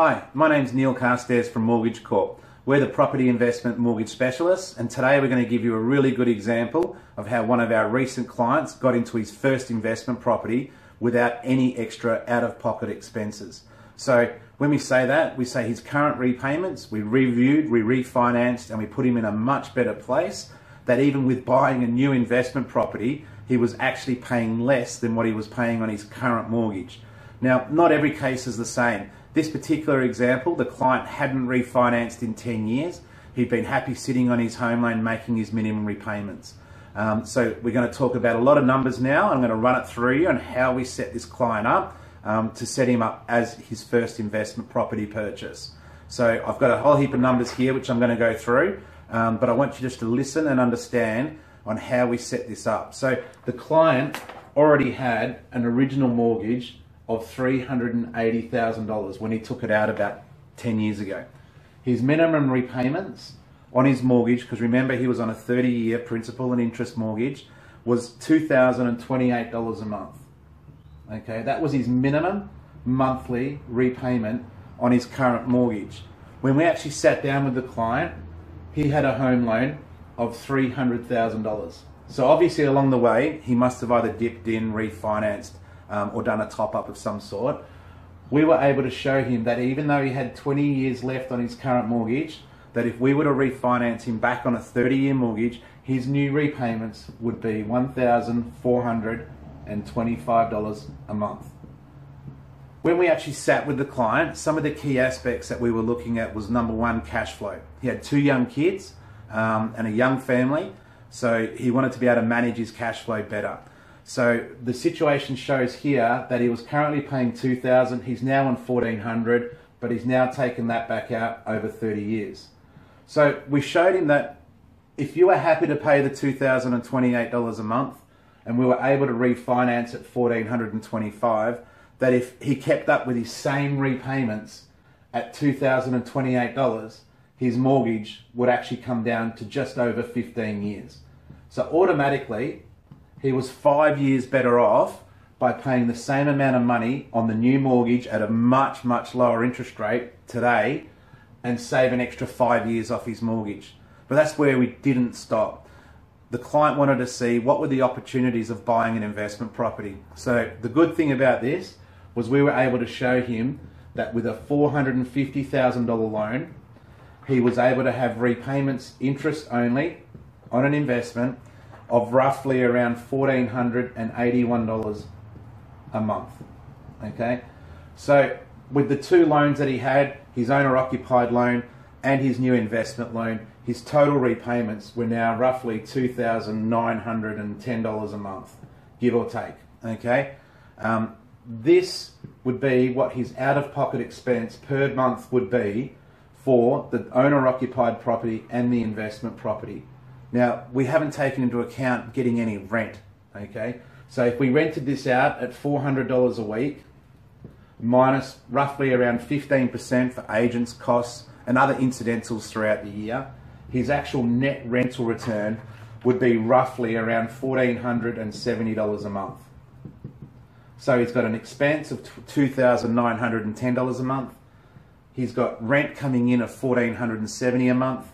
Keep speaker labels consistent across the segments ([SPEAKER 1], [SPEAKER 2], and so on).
[SPEAKER 1] Hi, my name's Neil Carstairs from Mortgage Corp. We're the property investment mortgage specialists, and today we're going to give you a really good example of how one of our recent clients got into his first investment property without any extra out-of-pocket expenses. So when we say that, we say his current repayments, we reviewed, we refinanced, and we put him in a much better place, that even with buying a new investment property, he was actually paying less than what he was paying on his current mortgage. Now, not every case is the same. This particular example, the client hadn't refinanced in 10 years. He'd been happy sitting on his home loan making his minimum repayments. So we're going to talk about a lot of numbers now. I'm going to run it through you on how we set this client up to set him up as his first investment property purchase. So I've got a whole heap of numbers here which I'm going to go through, but I want you just to listen and understand on how we set this up. So the client already had an original mortgage of $380,000 when he took it out about 10 years ago. His minimum repayments on his mortgage, because remember he was on a 30-year principal and interest mortgage, was $2,028 a month. Okay, that was his minimum monthly repayment on his current mortgage. When we actually sat down with the client, he had a home loan of $300,000. So obviously along the way, he must have either dipped in, refinanced, or done a top-up of some sort. We were able to show him that even though he had 20 years left on his current mortgage, that if we were to refinance him back on a 30-year mortgage, his new repayments would be $1,425 a month. When we actually sat with the client, some of the key aspects that we were looking at was number one, cash flow. He had 2 young kids and a young family, so he wanted to be able to manage his cash flow better. So the situation shows here that he was currently paying $2,000, he's now on $1,400, but he's now taken that back out over 30 years. So we showed him that if you were happy to pay the $2,028 a month, and we were able to refinance at $1,425, that if he kept up with his same repayments at $2,028, his mortgage would actually come down to just over 15 years. So automatically, he was 5 years better off by paying the same amount of money on the new mortgage at a much, much lower interest rate today and save an extra 5 years off his mortgage. But that's where we didn't stop. The client wanted to see what were the opportunities of buying an investment property. So the good thing about this was we were able to show him that with a $450,000 loan, he was able to have repayments interest only on an investment of roughly around $1,481 a month. Okay, so with the 2 loans that he had, his owner-occupied loan and his new investment loan, his total repayments were now roughly $2,910 a month, give or take. Okay, this would be what his out-of-pocket expense per month would be for the owner-occupied property and the investment property. Now, we haven't taken into account getting any rent, okay? So if we rented this out at $400 a week, minus roughly around 15% for agents' costs and other incidentals throughout the year, his actual net rental return would be roughly around $1,470 a month. So he's got an expense of $2,910 a month. He's got rent coming in of $1,470 a month.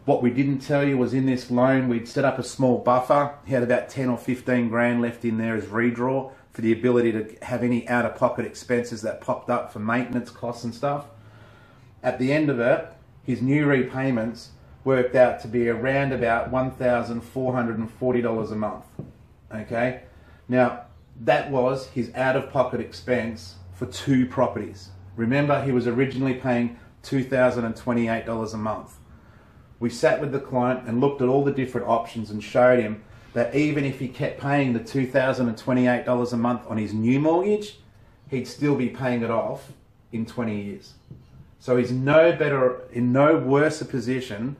[SPEAKER 1] What we didn't tell you was in this loan, we'd set up a small buffer. He had about 10 or 15 grand left in there as redraw for the ability to have any out-of-pocket expenses that popped up for maintenance costs and stuff. At the end of it, his new repayments worked out to be around about $1,440 a month. Okay? Now, that was his out-of-pocket expense for 2 properties. Remember, he was originally paying $2,028 a month. We sat with the client and looked at all the different options and showed him that even if he kept paying the $2,028 a month on his new mortgage, he'd still be paying it off in 20 years. So he's in no worse a position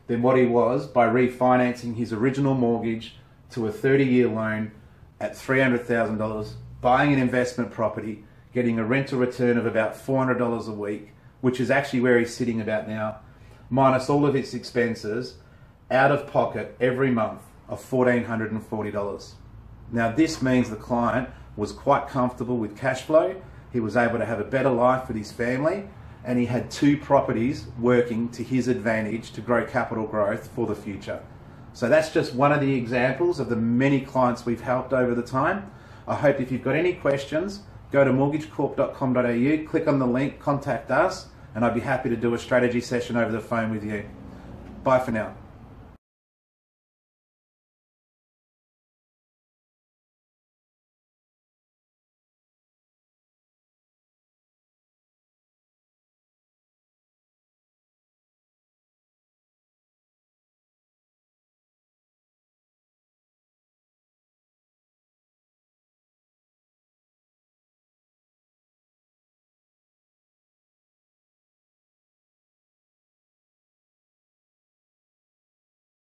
[SPEAKER 1] than what he was by refinancing his original mortgage to a 30-year loan at $300,000, buying an investment property, getting a rental return of about $400 a week, which is actually where he's sitting about now, minus all of its expenses, out of pocket every month of $1,440. Now this means the client was quite comfortable with cash flow. He was able to have a better life with his family, and he had 2 properties working to his advantage to grow capital growth for the future. So that's just one of the examples of the many clients we've helped over the time. I hope if you've got any questions, go to mortgagecorp.com.au, click on the link, contact us, and I'd be happy to do a strategy session over the phone with you. Bye for now.